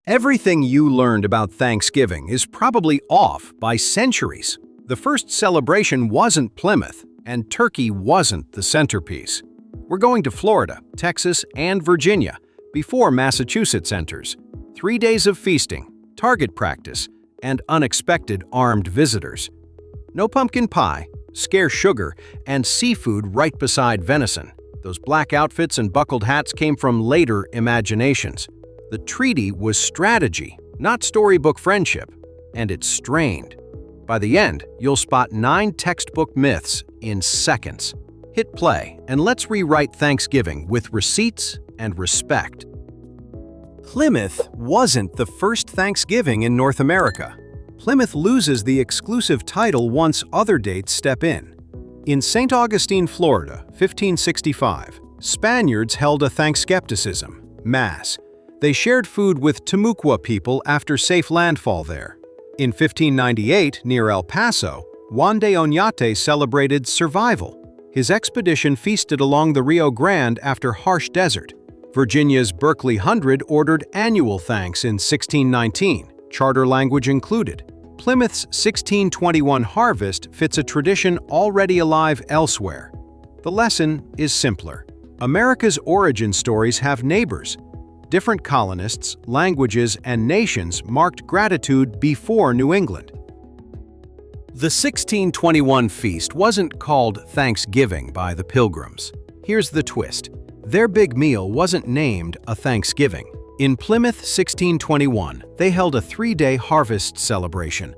Everything you learned about Thanksgiving is probably off by centuries. The first celebration wasn't Plymouth, and turkey wasn't the centerpiece. We're going to Florida, Texas, and Virginia before Massachusetts enters. 3 days of feasting, target practice, and unexpected armed visitors. No pumpkin pie, scarce sugar, and seafood right beside venison. Those black outfits and buckled hats came from later imaginations. The treaty was strategy, not storybook friendship, and it's strained. By the end, you'll spot 9 textbook myths in seconds. Hit play, and let's rewrite Thanksgiving with receipts and respect. Plymouth wasn't the first Thanksgiving in North America. Plymouth loses the exclusive title once other dates step in. In St. Augustine, Florida, 1565, Spaniards held a Thanksgiving mass. They shared food with Timucua people after safe landfall there. In 1598, near El Paso, Juan de Oñate celebrated survival. His expedition feasted along the Rio Grande after harsh desert. Virginia's Berkeley Hundred ordered annual thanks in 1619, charter language included. Plymouth's 1621 harvest fits a tradition already alive elsewhere. The lesson is simpler. America's origin stories have neighbors. Different colonists, languages, and nations marked gratitude before New England. The 1621 feast wasn't called Thanksgiving by the Pilgrims. Here's the twist. Their big meal wasn't named a Thanksgiving. In Plymouth 1621, they held a 3-day harvest celebration.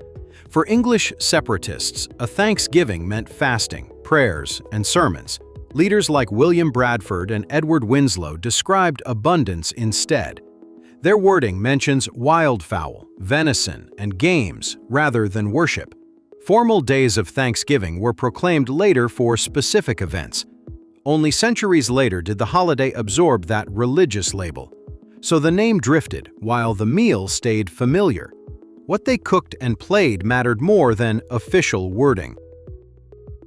For English separatists, a Thanksgiving meant fasting, prayers, and sermons. Leaders like William Bradford and Edward Winslow described abundance instead. Their wording mentions wildfowl, venison, and games rather than worship. Formal days of Thanksgiving were proclaimed later for specific events. Only centuries later did the holiday absorb that religious label. So the name drifted, while the meal stayed familiar. What they cooked and played mattered more than official wording.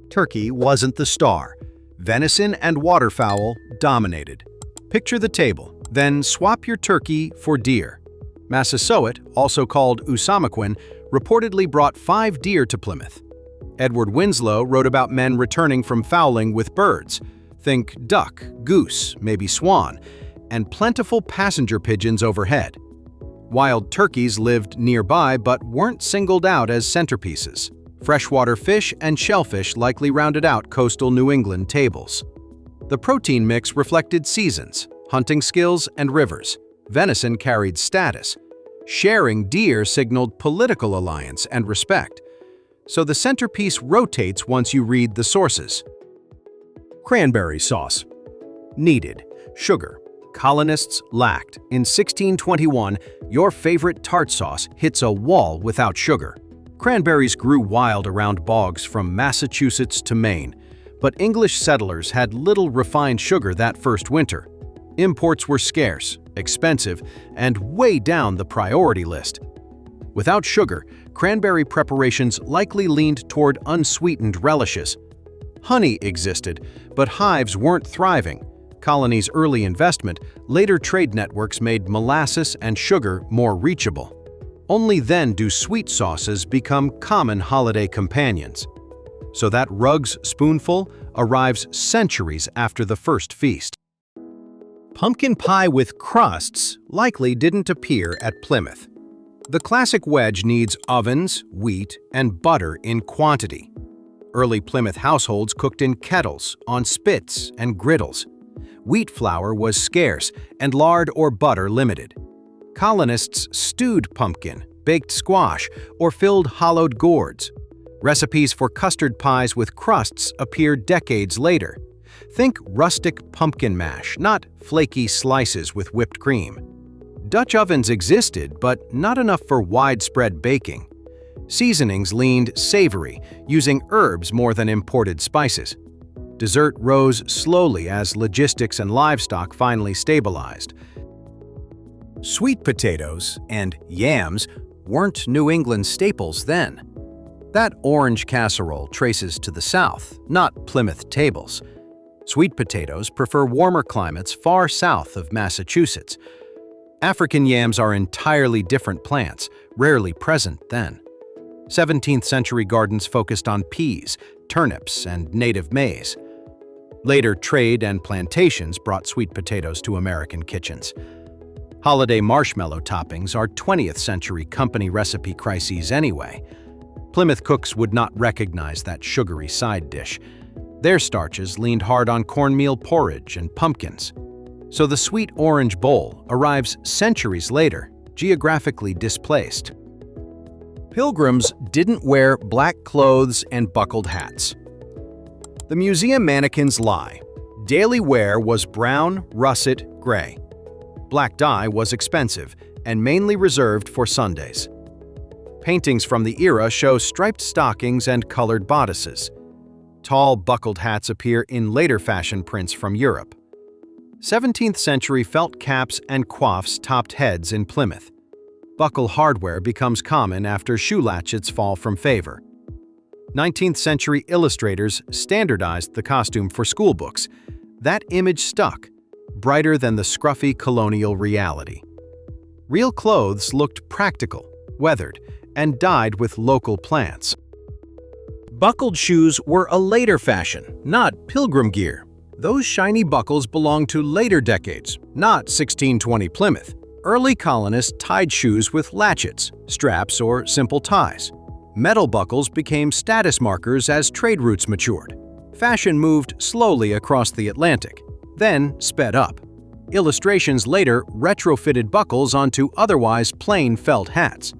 Turkey wasn't the star. Venison and waterfowl dominated. Picture the table, then swap your turkey for deer. Massasoit, also called Usamakwen, reportedly brought 5 deer to Plymouth. Edward Winslow wrote about men returning from fowling with birds. Think duck, goose, maybe swan, and plentiful passenger pigeons overhead. Wild turkeys lived nearby but weren't singled out as centerpieces. Freshwater fish and shellfish likely rounded out coastal New England tables. The protein mix reflected seasons, hunting skills, and rivers. Venison carried status. Sharing deer signaled political alliance and respect. So the centerpiece rotates once you read the sources. Cranberry sauce. Needed. Sugar. Colonists lacked. In 1621, your favorite tart sauce hits a wall without sugar. Cranberries grew wild around bogs from Massachusetts to Maine, but English settlers had little refined sugar that first winter. Imports were scarce, expensive, and way down the priority list. Without sugar, cranberry preparations likely leaned toward unsweetened relishes. Honey existed, but hives weren't thriving. Colonies' early investment, later trade networks made molasses and sugar more reachable. Only then do sweet sauces become common holiday companions. So that Rug's spoonful arrives centuries after the first feast. Pumpkin pie with crusts likely didn't appear at Plymouth. The classic wedge needs ovens, wheat, and butter in quantity. Early Plymouth households cooked in kettles, on spits, and griddles. Wheat flour was scarce and lard or butter limited. Colonists stewed pumpkin, baked squash, or filled hollowed gourds. Recipes for custard pies with crusts appeared decades later. Think rustic pumpkin mash, not flaky slices with whipped cream. Dutch ovens existed, but not enough for widespread baking. Seasonings leaned savory, using herbs more than imported spices. Dessert rose slowly as logistics and livestock finally stabilized. Sweet potatoes and yams weren't New England staples then. That orange casserole traces to the south, not Plymouth tables. Sweet potatoes prefer warmer climates far south of Massachusetts. African yams are entirely different plants, rarely present then. 17th century gardens focused on peas, turnips, and native maize. Later, trade and plantations brought sweet potatoes to American kitchens. Holiday marshmallow toppings are 20th century company recipe crises anyway. Plymouth cooks would not recognize that sugary side dish. Their starches leaned hard on cornmeal porridge and pumpkins. So the sweet orange bowl arrives centuries later, geographically displaced. Pilgrims didn't wear black clothes and buckled hats. The museum mannequins lie. Daily wear was brown, russet, gray. Black dye was expensive and mainly reserved for Sundays. Paintings from the era show striped stockings and colored bodices. Tall, buckled hats appear in later fashion prints from Europe. 17th century felt caps and coifs topped heads in Plymouth. Buckle hardware becomes common after shoe latchets fall from favor. 19th century illustrators standardized the costume for school books. That image stuck, brighter than the scruffy colonial reality. Real clothes looked practical, weathered, and dyed with local plants. Buckled shoes were a later fashion, not pilgrim gear. Those shiny buckles belonged to later decades, not 1620 Plymouth. Early colonists tied shoes with latchets, straps, or simple ties. Metal buckles became status markers as trade routes matured. Fashion moved slowly across the Atlantic, then sped up. Illustrations later retrofitted buckles onto otherwise plain felt hats.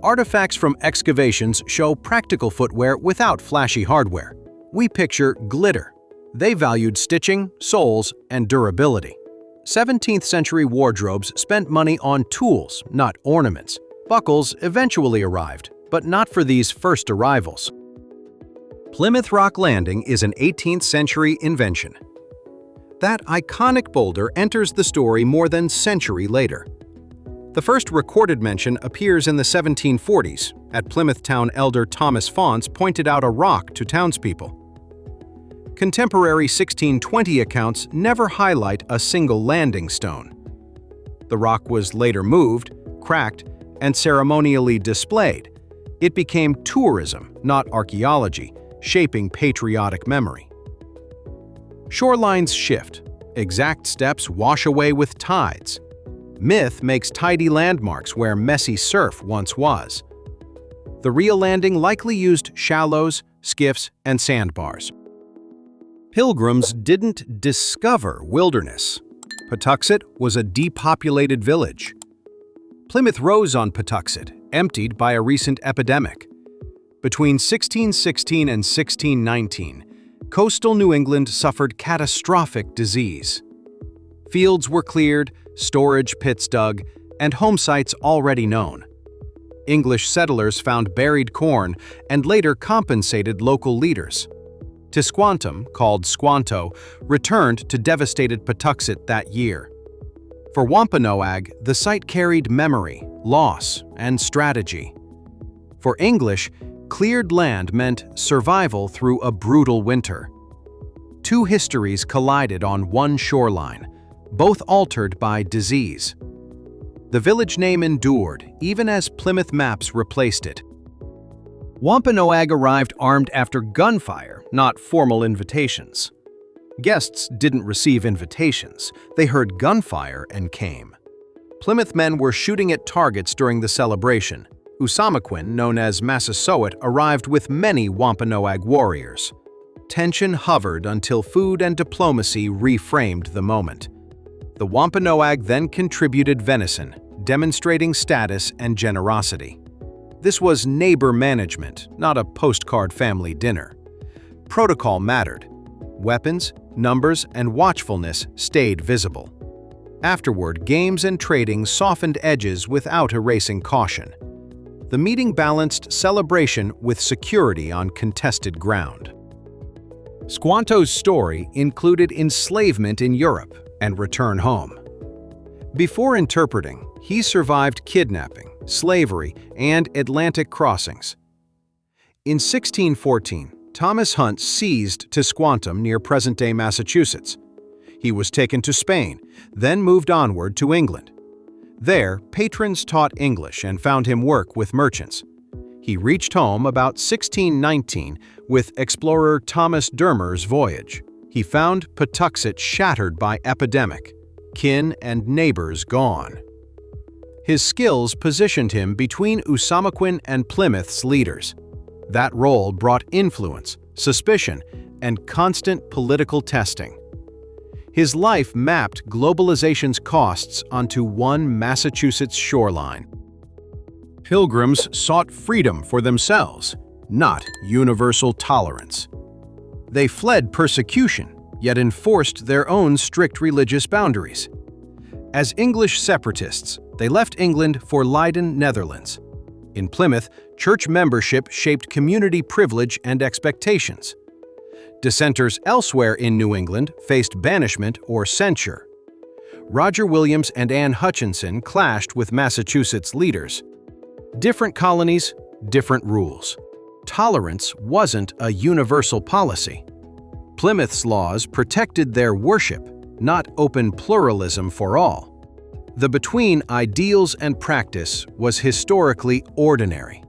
Artifacts from excavations show practical footwear without flashy hardware. We picture glitter. They valued stitching, soles, and durability. 17th century wardrobes spent money on tools, not ornaments. Buckles eventually arrived, but not for these first arrivals. Plymouth Rock Landing is an 18th century invention. That iconic boulder enters the story more than a century later. The first recorded mention appears in the 1740s. At Plymouth town elder Thomas Faunce pointed out a rock to townspeople. Contemporary 1620 accounts never highlight a single landing stone. The rock was later moved, cracked, and ceremonially displayed. It became tourism, not archaeology, shaping patriotic memory. Shorelines shift. Exact steps wash away with tides. Myth makes tidy landmarks where messy surf once was. The real landing likely used shallows, skiffs, and sandbars. Pilgrims didn't discover wilderness. Patuxet was a depopulated village. Plymouth rose on Patuxet, emptied by a recent epidemic. Between 1616 and 1619, coastal New England suffered catastrophic disease. Fields were cleared, storage pits dug, and home sites already known. English settlers found buried corn and later compensated local leaders. Tisquantum, called Squanto, returned to devastated Patuxet that year. For Wampanoag, the site carried memory, loss, and strategy. For English, cleared land meant survival through a brutal winter. Two histories collided on one shoreline, both altered by disease. The village name endured, even as Plymouth maps replaced it. Wampanoag arrived armed after gunfire, not formal invitations. Guests didn't receive invitations, they heard gunfire and came. Plymouth men were shooting at targets during the celebration. Usamaquin, known as Massasoit, arrived with many Wampanoag warriors. Tension hovered until food and diplomacy reframed the moment. The Wampanoag then contributed venison, demonstrating status and generosity. This was neighbor management, not a postcard family dinner. Protocol mattered. Weapons, numbers, and watchfulness stayed visible. Afterward, games and trading softened edges without erasing caution. The meeting balanced celebration with security on contested ground. Squanto's story included enslavement in Europe and return home. Before interpreting, he survived kidnapping, slavery, and Atlantic crossings. In 1614, Thomas Hunt seized Tisquantum near present-day Massachusetts. He was taken to Spain, then moved onward to England. There, patrons taught English and found him work with merchants. He reached home about 1619 with explorer Thomas Dermer's voyage. He found Patuxet shattered by epidemic, kin and neighbors gone. His skills positioned him between Usamakwen and Plymouth's leaders. That role brought influence, suspicion, and constant political testing. His life mapped globalization's costs onto one Massachusetts shoreline. Pilgrims sought freedom for themselves, not universal tolerance. They fled persecution, yet enforced their own strict religious boundaries. As English separatists, they left England for Leiden, Netherlands. In Plymouth, church membership shaped community privilege and expectations. Dissenters elsewhere in New England faced banishment or censure. Roger Williams and Anne Hutchinson clashed with Massachusetts leaders. Different colonies, different rules. Tolerance wasn't a universal policy. Plymouth's laws protected their worship, not open pluralism for all. The between ideals and practice was historically ordinary.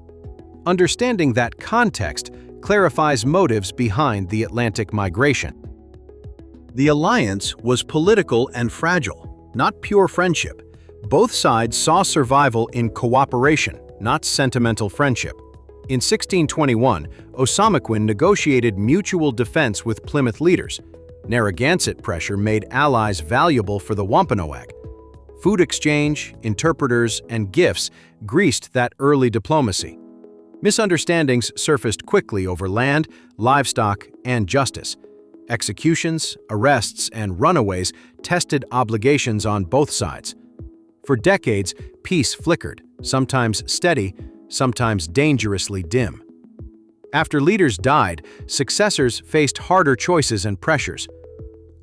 Understanding that context clarifies motives behind the Atlantic migration. The alliance was political and fragile, not pure friendship. Both sides saw survival in cooperation, not sentimental friendship. In 1621, Osamakwen negotiated mutual defense with Plymouth leaders. Narragansett pressure made allies valuable for the Wampanoag. Food exchange, interpreters, and gifts greased that early diplomacy. Misunderstandings surfaced quickly over land, livestock, and justice. Executions, arrests, and runaways tested obligations on both sides. For decades, peace flickered, sometimes steady, sometimes dangerously dim. After leaders died, successors faced harder choices and pressures.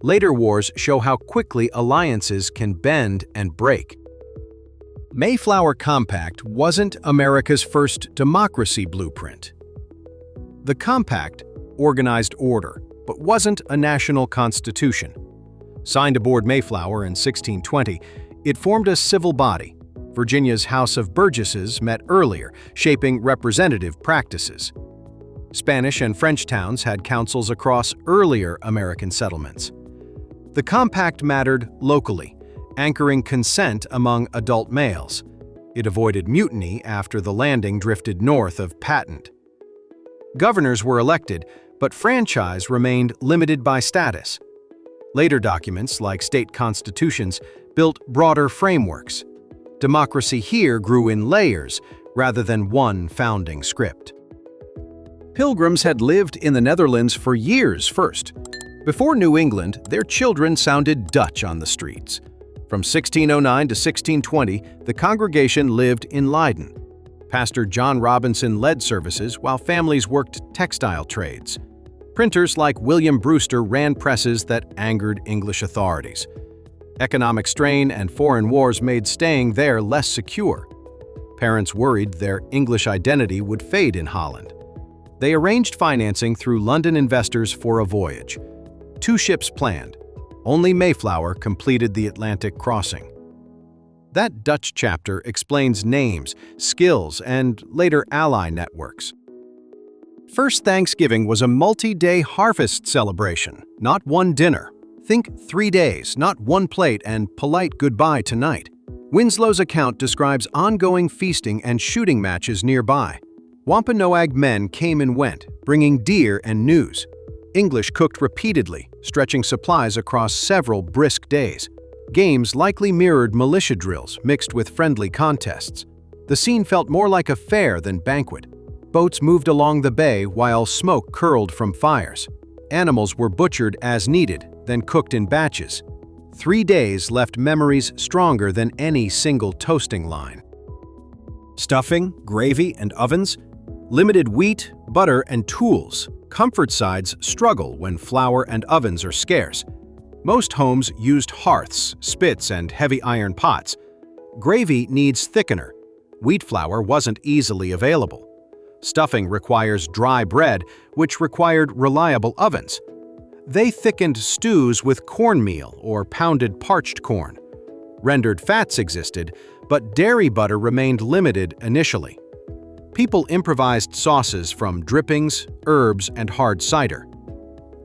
Later wars show how quickly alliances can bend and break. Mayflower Compact wasn't America's first democracy blueprint. The compact organized order, but wasn't a national constitution. Signed aboard Mayflower in 1620, it formed a civil body. Virginia's House of Burgesses met earlier, shaping representative practices. Spanish and French towns had councils across earlier American settlements. The compact mattered locally, anchoring consent among adult males. It avoided mutiny after the landing drifted north of Patent. Governors were elected, but franchise remained limited by status. Later documents, like state constitutions, built broader frameworks. Democracy here grew in layers rather than one founding script. Pilgrims had lived in the Netherlands for years first. Before New England, their children sounded Dutch on the streets. From 1609 to 1620, the congregation lived in Leiden. Pastor John Robinson led services while families worked textile trades. Printers like William Brewster ran presses that angered English authorities. Economic strain and foreign wars made staying there less secure. Parents worried their English identity would fade in Holland. They arranged financing through London investors for a voyage. 2 ships planned. Only Mayflower completed the Atlantic crossing. That Dutch chapter explains names, skills, and later ally networks. First Thanksgiving was a multi-day harvest celebration, not one dinner. Think 3 days, not one plate, and polite goodbye tonight. Winslow's account describes ongoing feasting and shooting matches nearby. Wampanoag men came and went, bringing deer and news. English cooked repeatedly, stretching supplies across several brisk days. Games likely mirrored militia drills mixed with friendly contests. The scene felt more like a fair than banquet. Boats moved along the bay while smoke curled from fires. Animals were butchered as needed, then cooked in batches. 3 days left memories stronger than any single toasting line. Stuffing, gravy, and ovens, limited wheat, butter, and tools. Comfort sides struggle when flour and ovens are scarce. Most homes used hearths, spits, and heavy iron pots. Gravy needs thickener. Wheat flour wasn't easily available. Stuffing requires dry bread, which required reliable ovens. They thickened stews with cornmeal or pounded parched corn. Rendered fats existed, but dairy butter remained limited initially. People improvised sauces from drippings, herbs, and hard cider.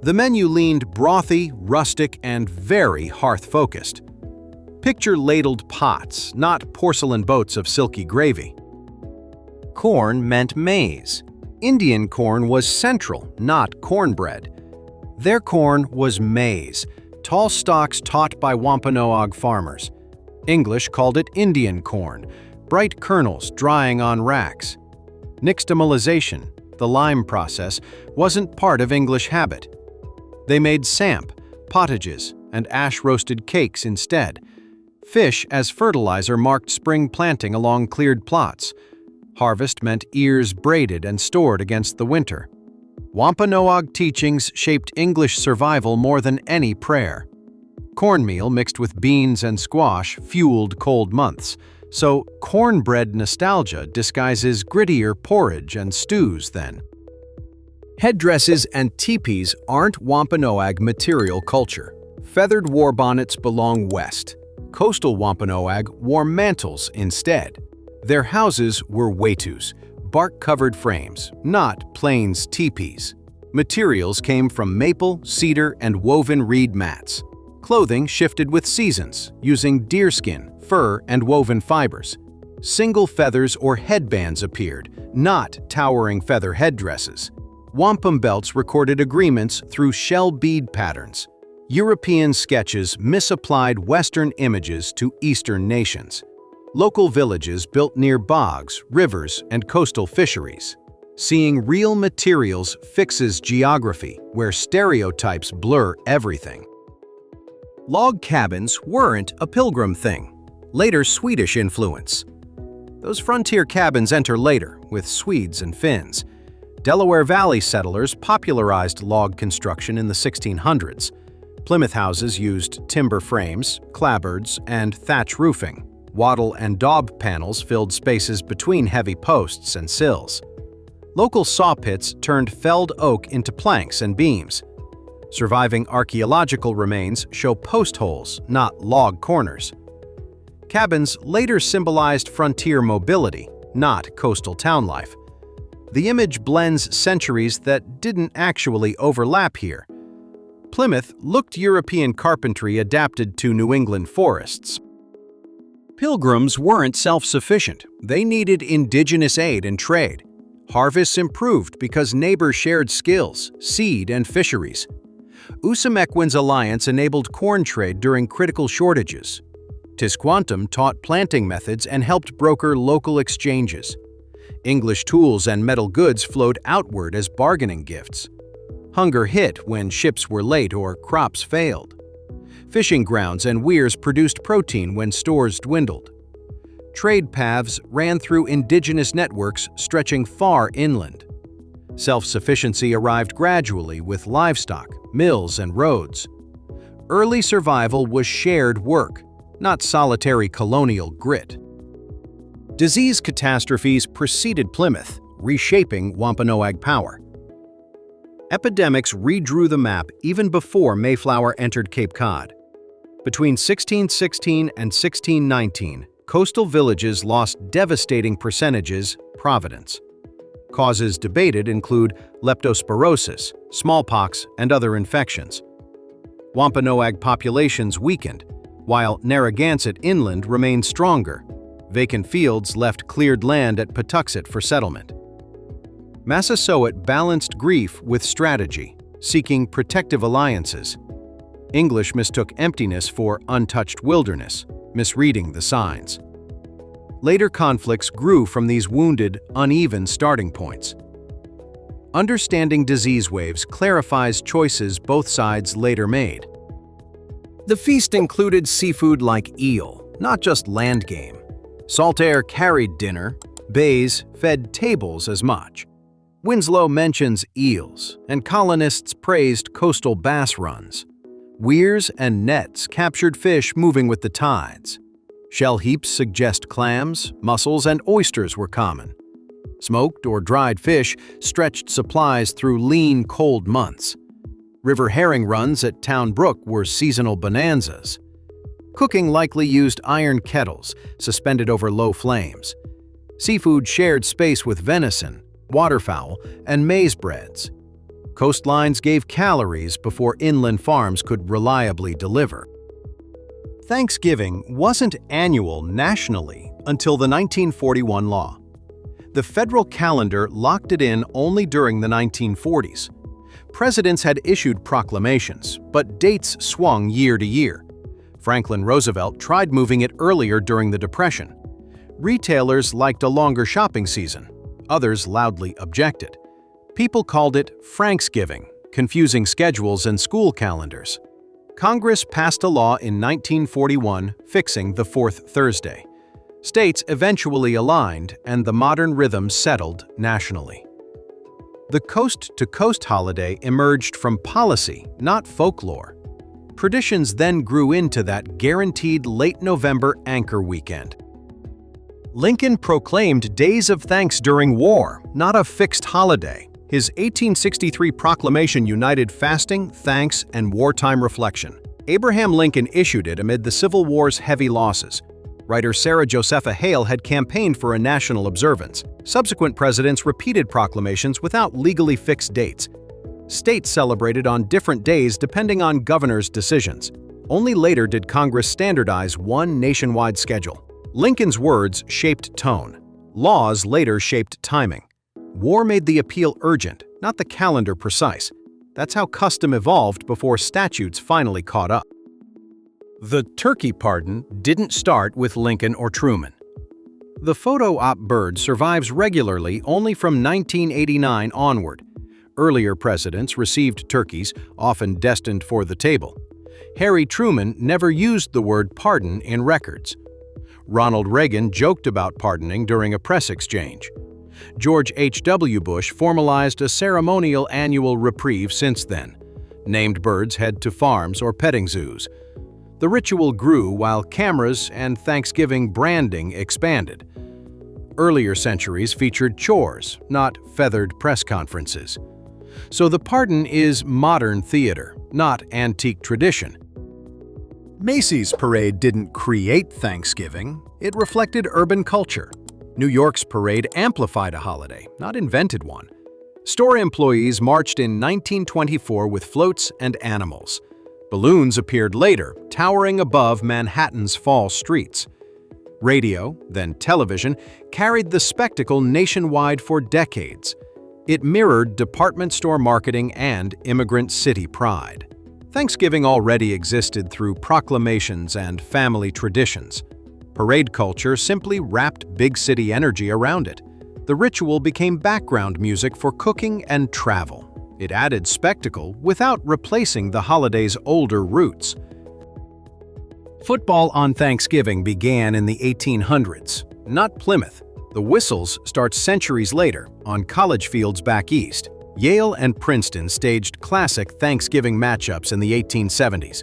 The menu leaned brothy, rustic, and very hearth-focused. Picture ladled pots, not porcelain boats of silky gravy. Corn meant maize. Indian corn was central, not cornbread. Their corn was maize, tall stalks taught by Wampanoag farmers. English called it Indian corn, bright kernels drying on racks. Nixtamalization, the lime process, wasn't part of English habit. They made samp, pottages, and ash-roasted cakes instead. Fish as fertilizer marked spring planting along cleared plots. Harvest meant ears braided and stored against the winter. Wampanoag teachings shaped English survival more than any prayer. Cornmeal mixed with beans and squash fueled cold months, so cornbread nostalgia disguises grittier porridge and stews then. Headdresses and teepees aren't Wampanoag material culture. Feathered war bonnets belong west. Coastal Wampanoag wore mantles instead. Their houses were wetus, bark-covered frames, not plains teepees. Materials came from maple, cedar, and woven reed mats. Clothing shifted with seasons, using deerskin, fur, and woven fibers. Single feathers or headbands appeared, not towering feather headdresses. Wampum belts recorded agreements through shell bead patterns. European sketches misapplied Western images to Eastern nations. Local villages built near bogs, rivers, and coastal fisheries. Seeing real materials fixes geography, where stereotypes blur everything. Log cabins weren't a Pilgrim thing. Later Swedish influence. Those frontier cabins enter later, with Swedes and Finns. Delaware Valley settlers popularized log construction in the 1600s. Plymouth houses used timber frames, clapboards, and thatch roofing. Wattle and daub panels filled spaces between heavy posts and sills. Local saw pits turned felled oak into planks and beams. Surviving archaeological remains show post holes, not log corners. Cabins later symbolized frontier mobility, not coastal town life. The image blends centuries that didn't actually overlap here. Plymouth looked European carpentry adapted to New England forests. Pilgrims weren't self-sufficient. They needed indigenous aid and trade. Harvests improved because neighbors shared skills, seed, and fisheries. Usamequin's alliance enabled corn trade during critical shortages. Tisquantum taught planting methods and helped broker local exchanges. English tools and metal goods flowed outward as bargaining gifts. Hunger hit when ships were late or crops failed. Fishing grounds and weirs produced protein when stores dwindled. Trade paths ran through indigenous networks stretching far inland. Self-sufficiency arrived gradually with livestock, mills, and roads. Early survival was shared work, not solitary colonial grit. Disease catastrophes preceded Plymouth, reshaping Wampanoag power. Epidemics redrew the map even before Mayflower entered Cape Cod. Between 1616 and 1619, coastal villages lost devastating percentages, Providence. Causes debated include leptospirosis, smallpox, and other infections. Wampanoag populations weakened, while Narragansett inland remained stronger. Vacant fields left cleared land at Patuxet for settlement. Massasoit balanced grief with strategy, seeking protective alliances. English mistook emptiness for untouched wilderness, misreading the signs. Later conflicts grew from these wounded, uneven starting points. Understanding disease waves clarifies choices both sides later made. The feast included seafood like eel, not just land game. Saltaire carried dinner, Bays fed tables as much. Winslow mentions eels, and colonists praised coastal bass runs. Weirs and nets captured fish moving with the tides. Shell heaps suggest clams, mussels, and oysters were common. Smoked or dried fish stretched supplies through lean, cold months. River herring runs at Town Brook were seasonal bonanzas. Cooking likely used iron kettles, suspended over low flames. Seafood shared space with venison, waterfowl, and maize breads. Coastlines gave calories before inland farms could reliably deliver. Thanksgiving wasn't annual nationally until the 1941 law. The federal calendar locked it in only during the 1940s. Presidents had issued proclamations, but dates swung year to year. Franklin Roosevelt tried moving it earlier during the Depression. Retailers liked a longer shopping season. Others loudly objected. People called it Franksgiving, confusing schedules and school calendars. Congress passed a law in 1941 fixing the fourth Thursday. States eventually aligned, and the modern rhythm settled nationally. The coast-to-coast holiday emerged from policy, not folklore. Traditions then grew into that guaranteed late November anchor weekend. Lincoln proclaimed days of thanks during war, not a fixed holiday. His 1863 proclamation united fasting, thanks, and wartime reflection. Abraham Lincoln issued it amid the Civil War's heavy losses. Writer Sarah Josepha Hale had campaigned for a national observance. Subsequent presidents repeated proclamations without legally fixed dates. States celebrated on different days depending on governors' decisions. Only later did Congress standardize one nationwide schedule. Lincoln's words shaped tone. Laws later shaped timing. War made the appeal urgent, not the calendar precise. That's how custom evolved before statutes finally caught up. The turkey pardon didn't start with Lincoln or Truman. The photo op bird survives regularly only from 1989 onward. Earlier presidents received turkeys, often destined for the table. Harry Truman never used the word pardon in records. Ronald Reagan joked about pardoning during a press exchange. George H.W. Bush formalized a ceremonial annual reprieve since then. Named birds head to farms or petting zoos. The ritual grew while cameras and Thanksgiving branding expanded. Earlier centuries featured chores, not feathered press conferences. So the pardon is modern theater, not antique tradition. Macy's parade didn't create Thanksgiving, it reflected urban culture. New York's parade amplified a holiday, not invented one. Store employees marched in 1924 with floats and animals. Balloons appeared later, towering above Manhattan's fall streets. Radio, then television, carried the spectacle nationwide for decades. It mirrored department store marketing and immigrant city pride. Thanksgiving already existed through proclamations and family traditions. Parade culture simply wrapped big city energy around it. The ritual became background music for cooking and travel. It added spectacle without replacing the holiday's older roots. Football on Thanksgiving began in the 1800s, not Plymouth. The whistles start centuries later, on college fields back east. Yale and Princeton staged classic Thanksgiving matchups in the 1870s.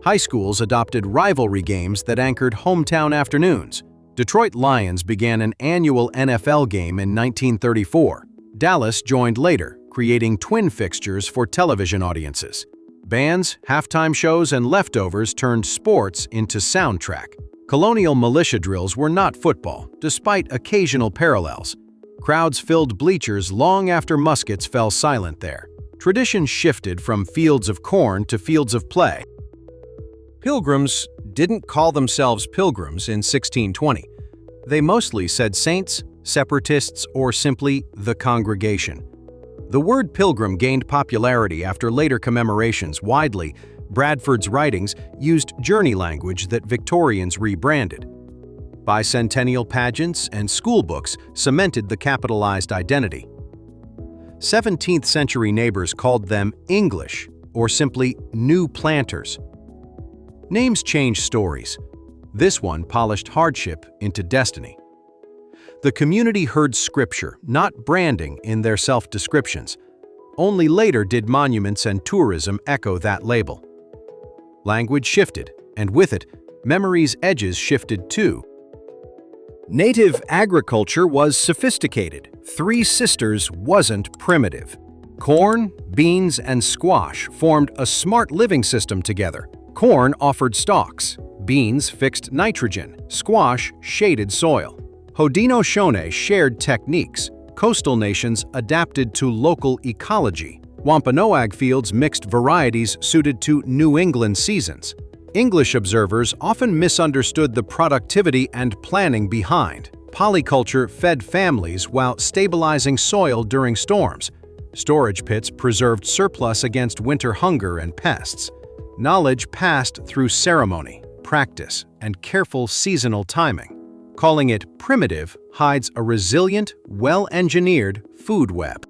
High schools adopted rivalry games that anchored hometown afternoons. Detroit Lions began an annual NFL game in 1934. Dallas joined later, creating twin fixtures for television audiences. Bands, halftime shows, and leftovers turned sports into soundtrack. Colonial militia drills were not football, despite occasional parallels. Crowds filled bleachers long after muskets fell silent there. Tradition shifted from fields of corn to fields of play. Pilgrims didn't call themselves pilgrims in 1620. They mostly said saints, separatists, or simply the congregation. The word pilgrim gained popularity after later commemorations widely. Bradford's writings used journey language that Victorians rebranded. Bicentennial pageants and schoolbooks cemented the capitalized identity. 17th century neighbors called them English or simply New Planters. Names change stories. This one polished hardship into destiny. The community heard scripture, not branding, in their self-descriptions. Only later did monuments and tourism echo that label. Language shifted, and with it, memory's edges shifted too. Native agriculture was sophisticated. Three Sisters wasn't primitive. Corn, beans, and squash formed a smart living system together. Corn offered stalks. Beans fixed nitrogen, squash shaded soil. Haudenosaunee shared techniques. Coastal nations adapted to local ecology. Wampanoag fields mixed varieties suited to New England seasons. English observers often misunderstood the productivity and planning behind. Polyculture fed families while stabilizing soil during storms. Storage pits preserved surplus against winter hunger and pests. Knowledge passed through ceremony, practice, and careful seasonal timing. Calling it primitive hides a resilient, well-engineered food web.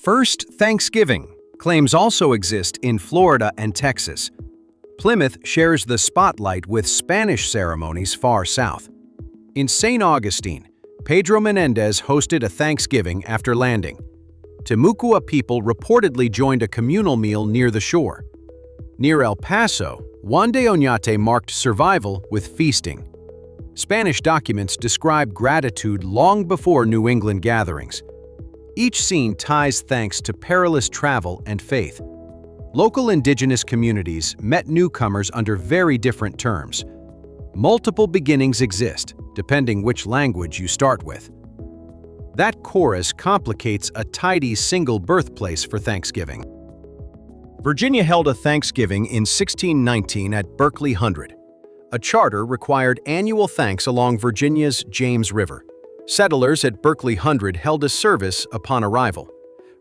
First Thanksgiving claims also exist in Florida and Texas. Plymouth shares the spotlight with Spanish ceremonies far south. In St. Augustine, Pedro Menendez hosted a Thanksgiving after landing. Timucua people reportedly joined a communal meal near the shore. Near El Paso, Juan de Oñate marked survival with feasting. Spanish documents describe gratitude long before New England gatherings. Each scene ties thanks to perilous travel and faith. Local indigenous communities met newcomers under very different terms. Multiple beginnings exist, depending which language you start with. That chorus complicates a tidy single birthplace for Thanksgiving. Virginia held a Thanksgiving in 1619 at Berkeley Hundred. A charter required annual thanks along Virginia's James River. Settlers at Berkeley Hundred held a service upon arrival.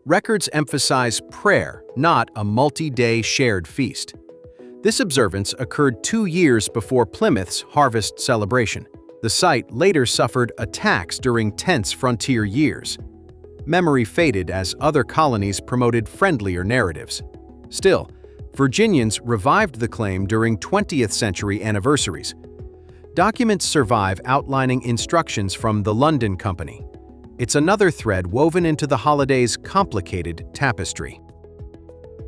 Records emphasize prayer, not a multi-day shared feast. This observance occurred 2 years before Plymouth's harvest celebration. The site later suffered attacks during tense frontier years. Memory faded as other colonies promoted friendlier narratives. Still, Virginians revived the claim during 20th century anniversaries. Documents survive outlining instructions from the London Company. It's another thread woven into the holiday's complicated tapestry.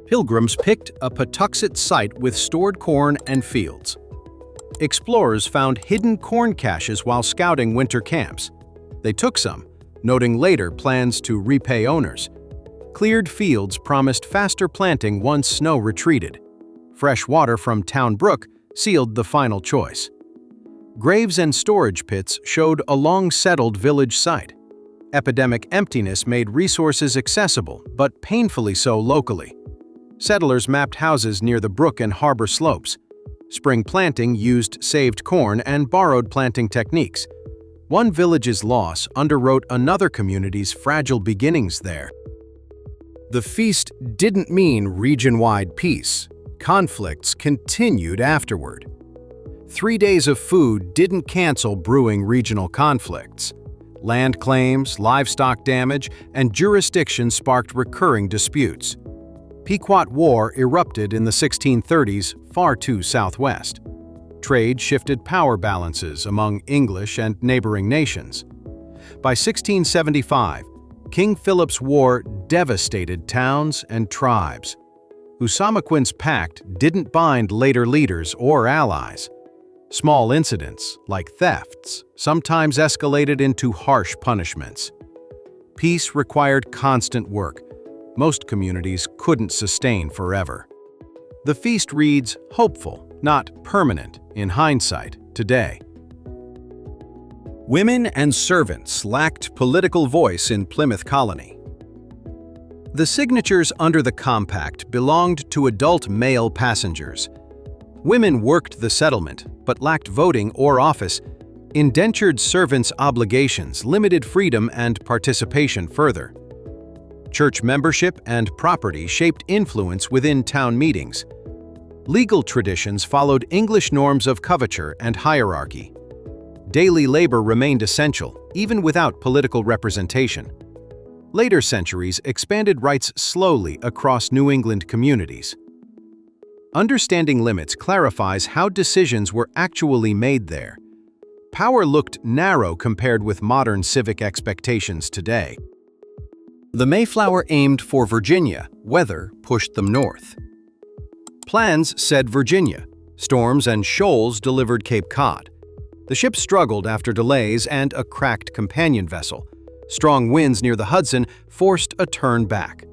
Pilgrims picked a Patuxet site with stored corn and fields. Explorers found hidden corn caches while scouting winter camps. They took some, noting later plans to repay owners. Cleared fields promised faster planting once snow retreated. Fresh water from Town Brook sealed the final choice. Graves and storage pits showed a long-settled village site. Epidemic emptiness made resources accessible, but painfully so locally. Settlers mapped houses near the brook and harbor slopes. Spring planting used saved corn and borrowed planting techniques. One village's loss underwrote another community's fragile beginnings there. The feast didn't mean region-wide peace. Conflicts continued afterward. 3 days of food didn't cancel brewing regional conflicts. Land claims, livestock damage, and jurisdiction sparked recurring disputes. Pequot War erupted in the 1630s far too southwest. Trade shifted power balances among English and neighboring nations. By 1675, King Philip's War devastated towns and tribes. Usamakwen's pact didn't bind later leaders or allies. Small incidents, like thefts, sometimes escalated into harsh punishments. Peace required constant work. Most communities couldn't sustain forever. The feast reads hopeful, not permanent, in hindsight, today. Women and servants lacked political voice in Plymouth Colony. The signatures under the compact belonged to adult male passengers. Women worked the settlement, but lacked voting or office. Indentured servants' obligations limited freedom and participation further. Church membership and property shaped influence within town meetings. Legal traditions followed English norms of coverture and hierarchy. Daily labor remained essential, even without political representation. Later centuries expanded rights slowly across New England communities. Understanding limits clarifies how decisions were actually made there. Power looked narrow compared with modern civic expectations today. The Mayflower aimed for Virginia, weather pushed them north. Plans said Virginia. Storms and shoals delivered Cape Cod. The ship struggled after delays and a cracked companion vessel. Strong winds near the Hudson forced a turn back.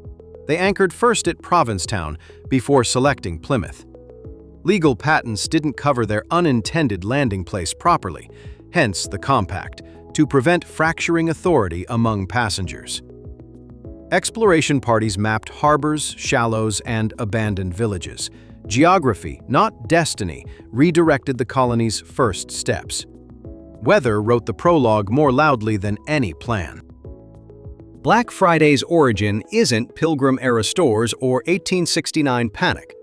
They anchored first at Provincetown before selecting Plymouth. Legal patents didn't cover their unintended landing place properly, hence the compact, to prevent fracturing authority among passengers. Exploration parties mapped harbors, shallows, and abandoned villages. Geography, not destiny, redirected the colony's first steps. Weather wrote the prologue more loudly than any plan. Black Friday's origin isn't Pilgrim-era stores or 1869 panic.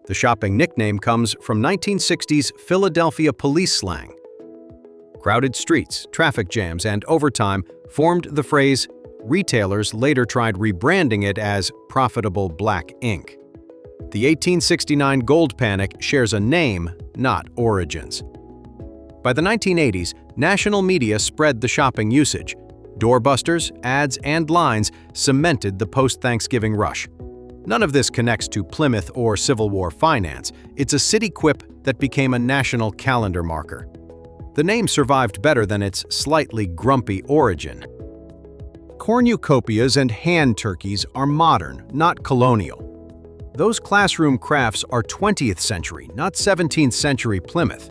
The shopping nickname comes from 1960s Philadelphia police slang. Crowded streets, traffic jams, and overtime formed the phrase. Retailers later tried rebranding it as profitable black ink. The 1869 gold panic shares a name, not origins. By the 1980s, national media spread the shopping usage. Doorbusters, ads, and lines cemented the post-Thanksgiving rush. None of this connects to Plymouth or Civil War finance. It's a city quip that became a national calendar marker. The name survived better than its slightly grumpy origin. Cornucopias and hand turkeys are modern, not colonial. Those classroom crafts are 20th century, not 17th century Plymouth.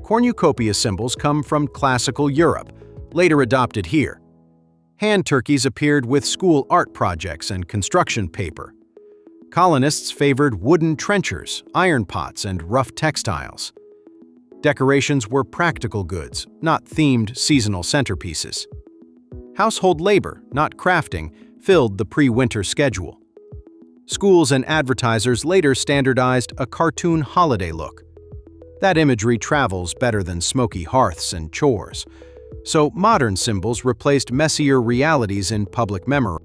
Cornucopia symbols come from classical Europe, later adopted here. Hand turkeys appeared with school art projects and construction paper. Colonists favored wooden trenchers, iron pots, and rough textiles. Decorations were practical goods, not themed seasonal centerpieces. Household labor, not crafting, filled the pre-winter schedule. Schools and advertisers later standardized a cartoon holiday look. That imagery travels better than smoky hearths and chores. So modern symbols replaced messier realities in public memory.